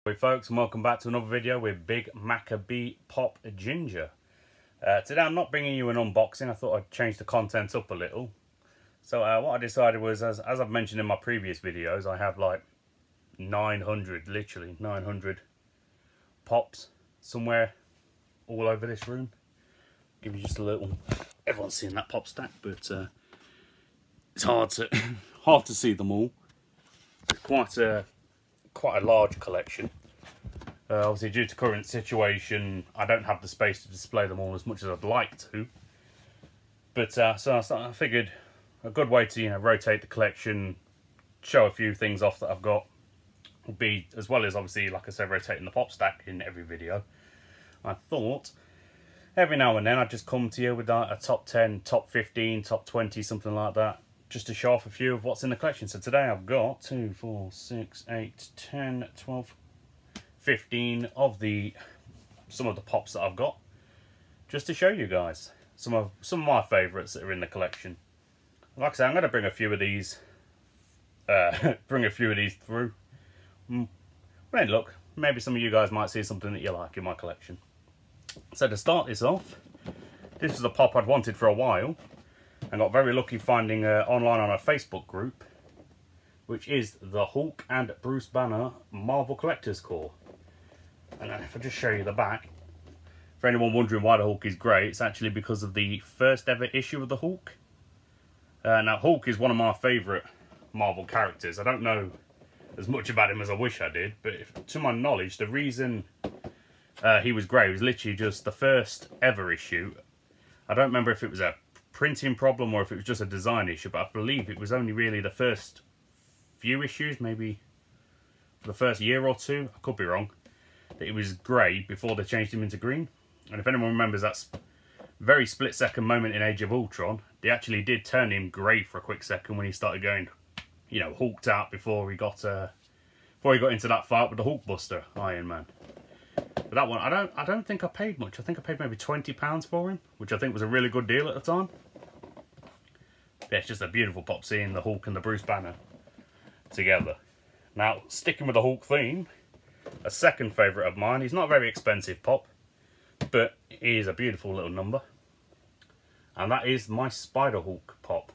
Hey folks, and welcome back to another video with Big Maccabee Pop Ginger. Today I'm not bringing you an unboxing. I thought I'd change the content up a little. So what I decided was, as I've mentioned in my previous videos, I have like 900, literally 900 pops somewhere all over this room. Give you just a little, everyone's seen that pop stack, but it's hard to see them all. It's quite a large collection. Obviously, due to current situation, I don't have the space to display them all as much as I'd like to. But so I figured a good way to rotate the collection, show a few things off that I've got, would be, as well as obviously, like I said, rotating the pop stack in every video. I thought every now and then I'd just come to you with a top 10, top 15, top 20, something like that, just to show off a few of what's in the collection. So today I've got 2, 4, 6, 8, 10, 12, 15 of some of the pops that I've got, just to show you guys some of my favourites that are in the collection. Like I say, I'm going to bring a few of these through. But hey, look, maybe some of you guys might see something that you like in my collection. So to start this off, this is a pop I'd wanted for a while. I got very lucky finding online on a Facebook group, which is the Hulk and Bruce Banner Marvel Collector's Core. And if I just show you the back, for anyone wondering why the Hulk is grey, it's actually because of the first ever issue of the Hulk. Now, Hulk is one of my favourite Marvel characters. I don't know as much about him as I wish I did, but to my knowledge, the reason he was grey was literally just the first ever issue. I don't remember if it was a printing problem or if it was just a design issue, but I believe it was only really the first few issues, maybe for the first year or two, I could be wrong, that it was grey before they changed him into green. And if anyone remembers that very split-second moment in Age of Ultron, they actually did turn him grey for a quick second when he started going, hulked out before he got into that fight with the Hulkbuster Iron Man. But that one, I don't think I paid much. I think I paid maybe £20 for him, which I think was a really good deal at the time. Yeah, it's just a beautiful pop seeing the Hulk and the Bruce Banner together. Now, sticking with the Hulk theme, a second favourite of mine. He's not a very expensive pop, but he is a beautiful little number. And that is my Spider Hulk pop.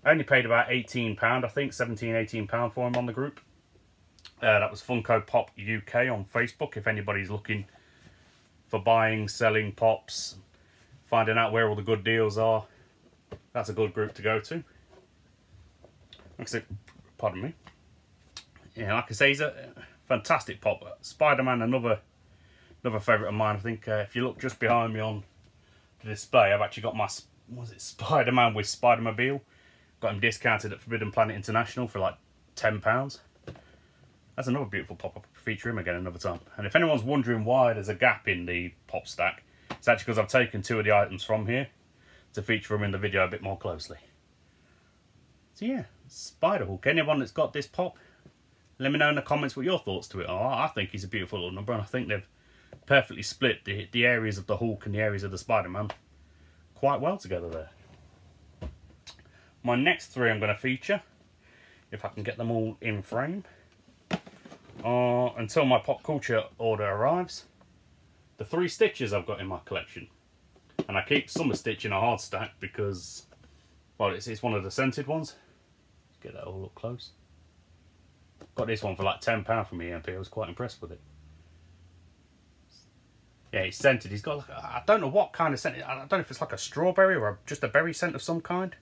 I only paid about £18, I think, £17, £18 for him on the group. That was Funko Pop UK on Facebook, if anybody's looking for buying, selling pops, finding out where all the good deals are. That's a good group to go to. Like I said, pardon me. Yeah, like I say, he's a fantastic pop. Spider-Man, another favourite of mine. I think if you look just behind me on the display, I've actually got my, Spider-Man with Spider-Mobile. Got him discounted at Forbidden Planet International for like £10. That's another beautiful pop. I'll feature him again another time. And if anyone's wondering why there's a gap in the pop stack, it's actually because I've taken 2 of the items from here to feature them in the video a bit more closely. So yeah, Spider-Hulk. Anyone that's got this pop, let me know in the comments what your thoughts to it are. I think he's a beautiful little number, and I think they've perfectly split the areas of the Hulk and the areas of the Spider-Man quite well together there. My next 3 I'm going to feature, if I can get them all in frame, until my pop culture order arrives, the 3 Stitches I've got in my collection. And I keep Summer Stitch in a hard stack because, well, it's one of the scented ones. Let's get that all up close. Got this one for like £10 from EMP. I was quite impressed with it. Yeah, it's scented. He's got like I don't know what kind of scent. I don't know if it's like a strawberry or just a berry scent of some kind.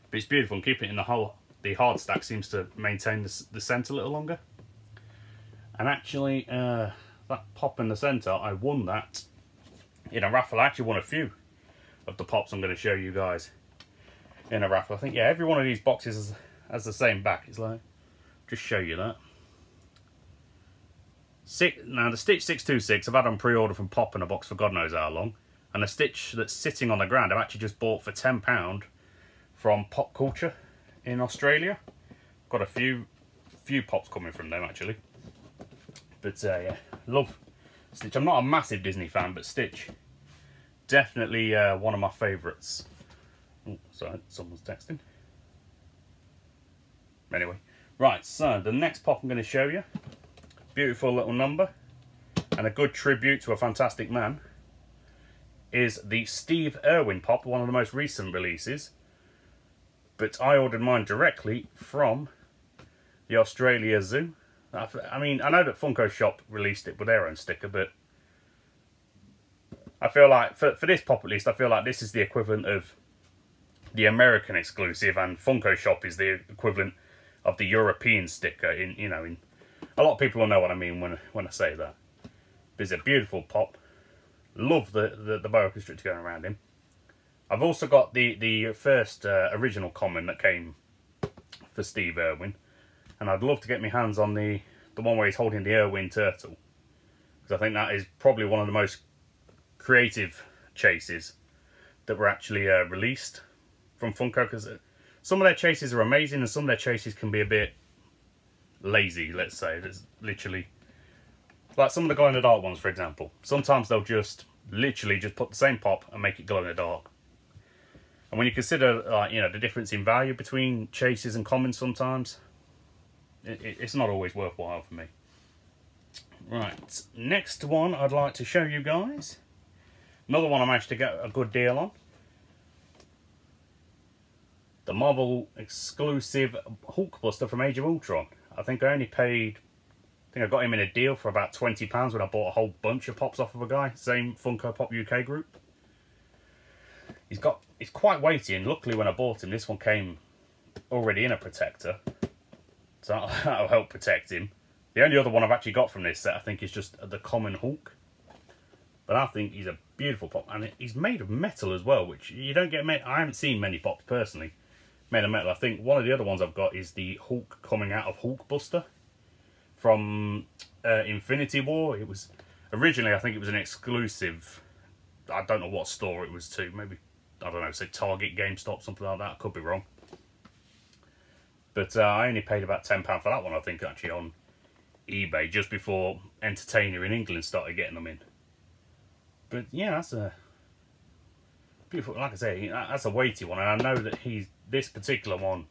But it's beautiful, and keeping it in the hard stack seems to maintain the scent a little longer. And actually, that pop in the centre, I won that in a raffle. I actually won a few of the pops I'm going to show you guys in a raffle. I think, yeah, every one of these boxes has the same back. It's like, just show you that. Now, the Stitch 626, I've had on pre-order from Pop in a box for God knows how long. And the Stitch that's sitting on the ground, I've actually just bought for £10 from Pop Culture in Australia. Got a few pops coming from them, actually. But, yeah, love Stitch. I'm not a massive Disney fan, but Stitch, definitely one of my favourites. Oh, sorry, someone's texting. Anyway, right, so the next pop I'm going to show you beautiful little number and a good tribute to a fantastic man is the Steve Irwin Pop, one of the most recent releases. But I ordered mine directly from the Australia Zoo. I mean, I know that Funko Shop released it with their own sticker, but I feel like, for this pop at least, I feel like this is the equivalent of the American exclusive, and Funko Shop is the equivalent of the European sticker. In a lot of people will know what I mean when I say that. But it's a beautiful pop. Love the boa constrictor going around him. I've also got the first original common that came for Steve Irwin, and I'd love to get my hands on the one where he's holding the Irwin turtle, because I think that is probably one of the most creative chases that were actually released from Funko, because some of their chases are amazing and some of their chases can be a bit lazy, let's say. There's literally, like some of the glow in the dark ones, for example. Sometimes they'll just literally just put the same pop and make it glow in the dark. And when you consider, the difference in value between chases and commons, sometimes it's not always worthwhile for me. Right, next one I'd like to show you guys. Another one I managed to get a good deal on. The Marvel exclusive Hulkbuster from Age of Ultron. I think I got him in a deal for about £20 when I bought a whole bunch of pops off of a guy. Same Funko Pop UK group. It's quite weighty, and luckily when I bought him, this one came already in a protector. So that'll help protect him. The only other one I've actually got from this set, I think, is just the common Hulk. But I think he's a beautiful pop, and he's made of metal as well, which you don't get. I haven't seen many pops personally made of metal. I think one of the other ones I've got is the Hulk coming out of Hulkbuster from Infinity War. It was originally, I think it was an exclusive. I don't know what store it was to. Maybe, I don't know, say Target, GameStop, something like that. I could be wrong. But I only paid about £10 for that one, I think, actually, on eBay, just before Entertainer in England started getting them in. But yeah, that's a beautiful, like I say, that's a weighty one. And I know that this particular one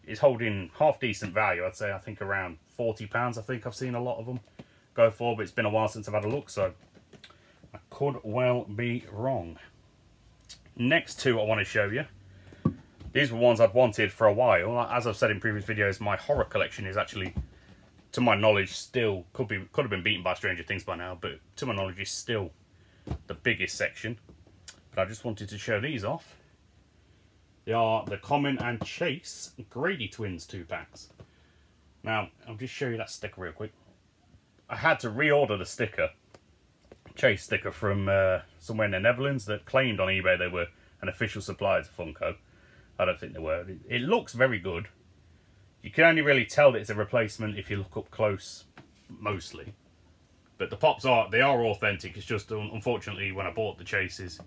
is holding half decent value. I'd say, I think around £40, I think I've seen a lot of them go for, but it's been a while since I've had a look, so I could well be wrong. Next two I want to show you. These were ones I'd wanted for a while. As I've said in previous videos, my horror collection is actually, to my knowledge, still could have been beaten by Stranger Things by now, but to my knowledge is still the biggest section. But I just wanted to show these off. They are the Common and Chase Grady Twins 2-packs. Now, I'll just show you that sticker real quick. I had to reorder the sticker, Chase sticker, from somewhere in the Netherlands that claimed on eBay they were an official supplier to Funko. I don't think they were. It looks very good. You can only really tell that it's a replacement if you look up close, mostly. But the pops are authentic. It's just, unfortunately, when I bought the chases,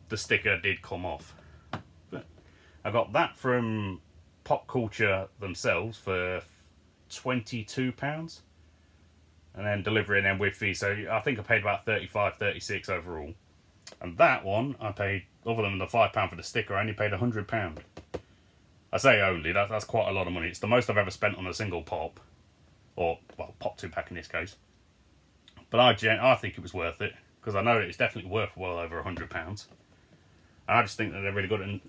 the sticker did come off. But I got that from Pop Culture themselves for £22. And then delivery and then with fee. So I think I paid about 35, 36 overall. And that one, I paid, other than the £5 for the sticker, I only paid £100. I say only, that's quite a lot of money. It's the most I've ever spent on a single pop. Or, well, pop 2-pack in this case. But I think it was worth it, because I know it's definitely worth well over £100. And I just think that they're really good. And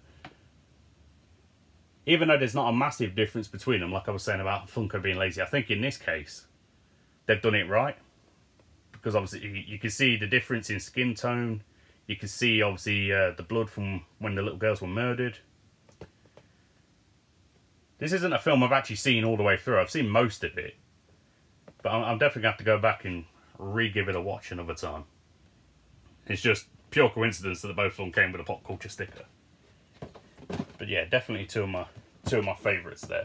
even though there's not a massive difference between them, like I was saying about Funko being lazy, I think in this case, they've done it right. Because obviously you can see the difference in skin tone. You can see, obviously, the blood from when the little girls were murdered. This isn't a film I've actually seen all the way through. I've seen most of it. But I'm definitely going to have to go back and re-give it a watch another time. It's just pure coincidence that both of them came with a Pop Culture sticker. But yeah, definitely two of my favourites there.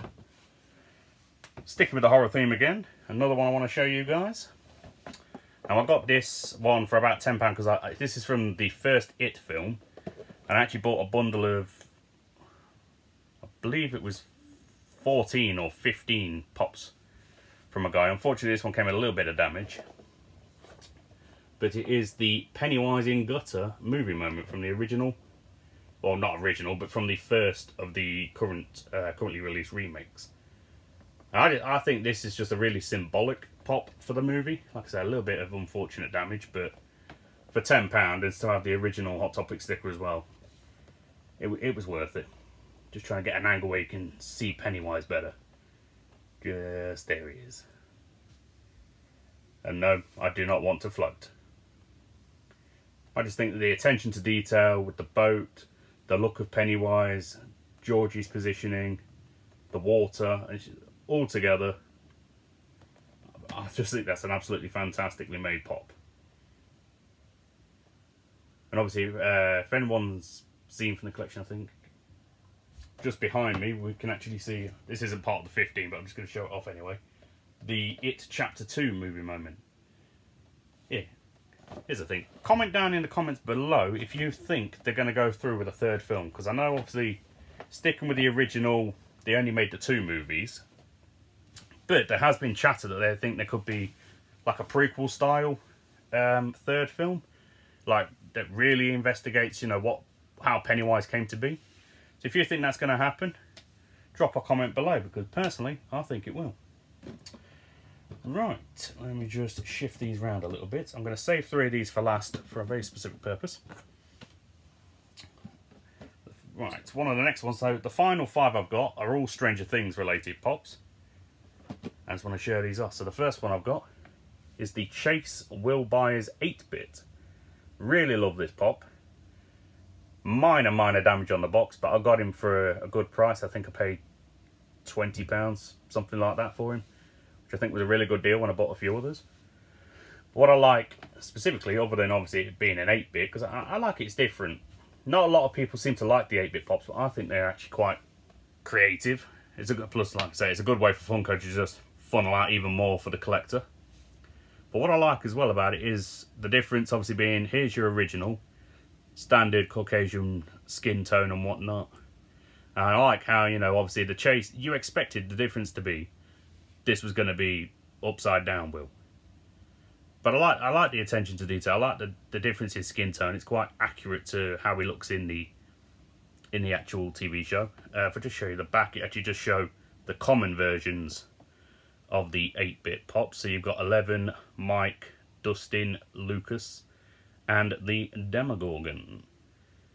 Sticking with the horror theme again, another one I want to show you guys. Now I got this one for about £10 because this is from the first It film. And I actually bought a bundle of, I believe it was 14 or 15 pops from a guy. Unfortunately, this one came with a little bit of damage. But it is the Pennywise in Gutter movie moment from the original. Well, not original, but from the first of the currently released remakes. I think this is just a really symbolic Pop for the movie. Like I said, a little bit of unfortunate damage, but for £10 and still have the original Hot Topic sticker as well, it was worth it. Just trying to get an angle where you can see Pennywise better. Just there he is. And no, I do not want to float. I just think that the attention to detail with the boat, the look of Pennywise, Georgie's positioning, the water, all together, I just think that's an absolutely fantastically made pop. And obviously, if anyone's seen from the collection, I think, just behind me, we can actually see, this isn't part of the 15, but I'm just going to show it off anyway, the It Chapter 2 movie moment. Yeah, here's the thing. Comment down in the comments below if you think they're going to go through with a third film, because I know, obviously, sticking with the original, they only made the 2 movies, but there has been chatter that they think there could be like a prequel style third film, like that really investigates, you know, how Pennywise came to be. So if you think that's going to happen, drop a comment below, because personally, I think it will. Right, let me just shift these around a little bit. I'm going to save 3 of these for last for a very specific purpose. Right, one of the next ones, so the final 5 I've got are all Stranger Things related pops. I just want to show these off. So the first one I've got is the Chase Will Byers 8-bit. Really love this pop. Minor damage on the box, but I got him for a good price. I think I paid £20, something like that for him, which I think was a really good deal when I bought a few others. But what I like specifically, other than obviously it being an 8-bit, because I like it's different. Not a lot of people seem to like the 8-bit pops, but I think they're actually quite creative. It's a good, plus, like I say, it's a good way for Funko to just funnel out even more for the collector. But what I like as well about it is the difference, obviously, being here's your original standard Caucasian skin tone and whatnot. And I like how, you know, obviously the Chase, you expected the difference to be this was going to be upside down Will. But I like the attention to detail. I like the difference in skin tone. It's quite accurate to how he looks in the actual TV show. If I just show you the back, it actually just show the common versions of the 8-bit pop. So you've got 11, Mike, Dustin, Lucas, and the Demogorgon.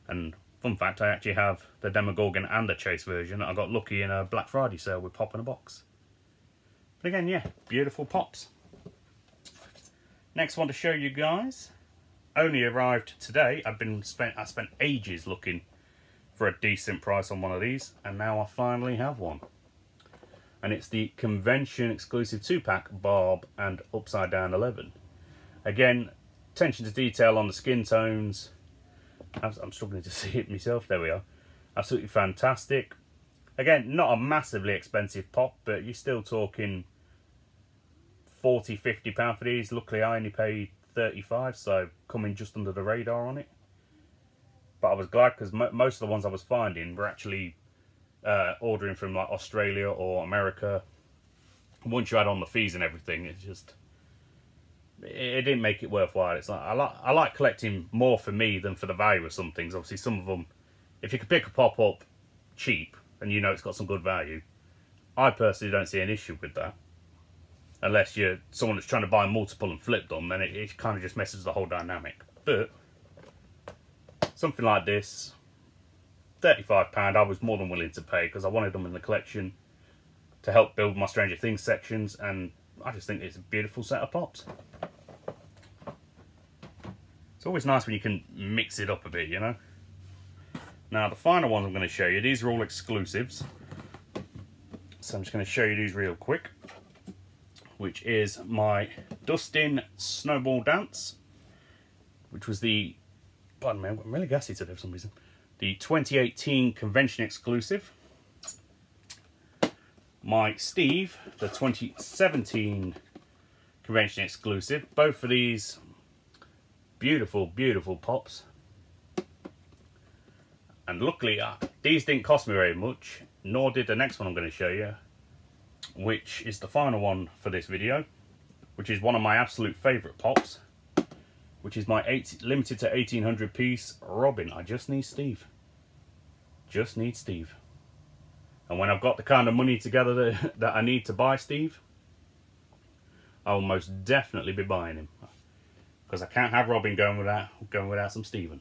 And fun fact, I actually have the Demogorgon and the Chase version. I got lucky in a Black Friday sale with Pop in a Box. But again, yeah, beautiful pops. Next one to show you guys. Only arrived today. I spent ages looking for a decent price on one of these, and now I finally have one. And it's the convention exclusive 2-pack Barb and Upside Down 11. Again, attention to detail on the skin tones. I'm struggling to see it myself. There we are. Absolutely fantastic. Again, not a massively expensive pop, but you're still talking £40–50 for these. Luckily, I only paid £35, so coming just under the radar on it. But I was glad, because most of the ones I was finding were actually ordering from like Australia or America. Once you add on the fees and everything, it didn't make it worthwhile. It's like I like collecting more for me than for the value of some things. Obviously, some of them, if you could pick a pop up cheap and you know it's got some good value, I personally don't see an issue with that. Unless you're someone that's trying to buy multiple and flip them, then it kind of just messes the whole dynamic. But something like this, £35, I was more than willing to pay, because I wanted them in the collection to help build my Stranger Things sections, and I just think it's a beautiful set of pops. It's always nice when you can mix it up a bit, you know. Now, the final ones I'm going to show you, these are all exclusives. So I'm just going to show you these real quick. Which is my Dustin Snowball Dance, which was the, pardon me, I'm really gassy today for some reason, the 2018 convention exclusive. My Steve, the 2017 convention exclusive. Both of these beautiful, beautiful pops. And luckily, these didn't cost me very much, nor did the next one I'm going to show you, which is the final one for this video, which is one of my absolute favourite pops, which is my limited to 1800 piece Robin. I just need Steve. Just need Steve. And when I've got the kind of money together that I need to buy Steve, I will most definitely be buying him. Because I can't have Robin going without some Stephen.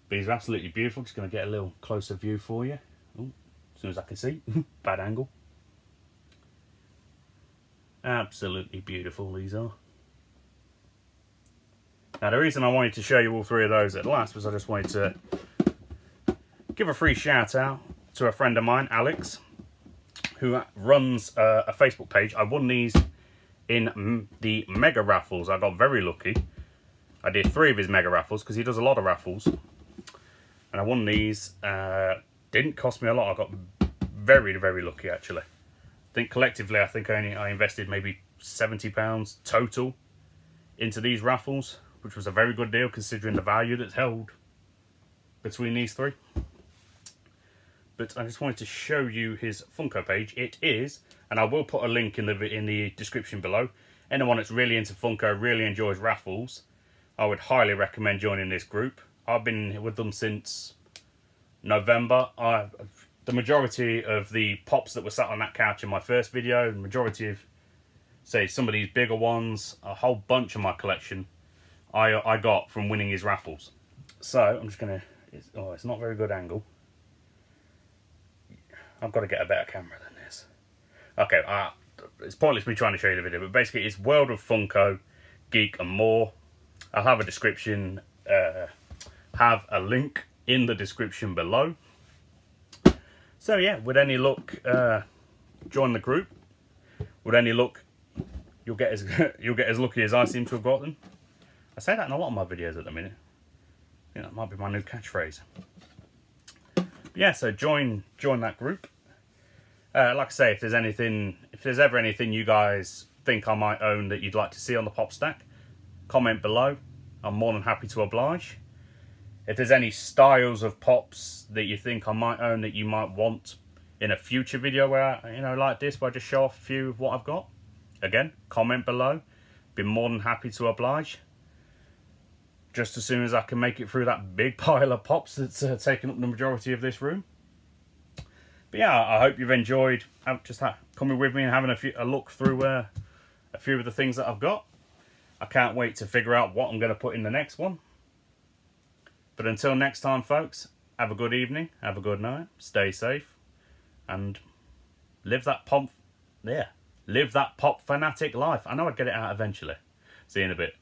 But he's absolutely beautiful. Just going to get a little closer view for you. Ooh, as soon as I can see. Bad angle. Absolutely beautiful these are. Now the reason I wanted to show you all three of those at last was I just wanted to give a free shout out to a friend of mine, Alex, who runs a Facebook page. I won these in the mega raffles. I got very lucky. I did 3 of his mega raffles because he does a lot of raffles. And I won these. Didn't cost me a lot. I got very, very lucky actually. I think collectively, I invested maybe £70 total into these raffles, which was a very good deal considering the value that's held between these 3. But I just wanted to show you his Funko page. It is, and I will put a link in the description below. Anyone that's really into Funko, really enjoys raffles, I would highly recommend joining this group. I've been with them since November. The majority of the pops that were sat on that couch in my first video, the majority of, say, some of these bigger ones, a whole bunch of my collection, I got from winning his raffles. So I'm just gonna. It's not a very good angle. I've got to get a better camera than this. Okay, it's pointless me trying to show you the video, but basically it's World of Funko, Geek and More. I'll have a description, have a link in the description below. So yeah, with any luck, join the group. With any luck, you'll get as lucky as I seem to have gotten. I say that in a lot of my videos at the minute. You know, it might be my new catchphrase. But yeah, so join that group. Like I say, if there's ever anything you guys think I might own that you'd like to see on the pop stack, comment below. I'm more than happy to oblige. If there's any styles of pops that you think I might own that you might want in a future video where, like this, where I just show off a few of what I've got, again, comment below. Be more than happy to oblige. Just as soon as I can make it through that big pile of pops that's taking up the majority of this room. But yeah, I hope you've enjoyed coming with me and having a look through a few of the things that I've got. I can't wait to figure out what I'm going to put in the next one. But until next time, folks, have a good evening, have a good night, stay safe, and live that pop fanatic life. I know I'd get it out eventually. See you in a bit.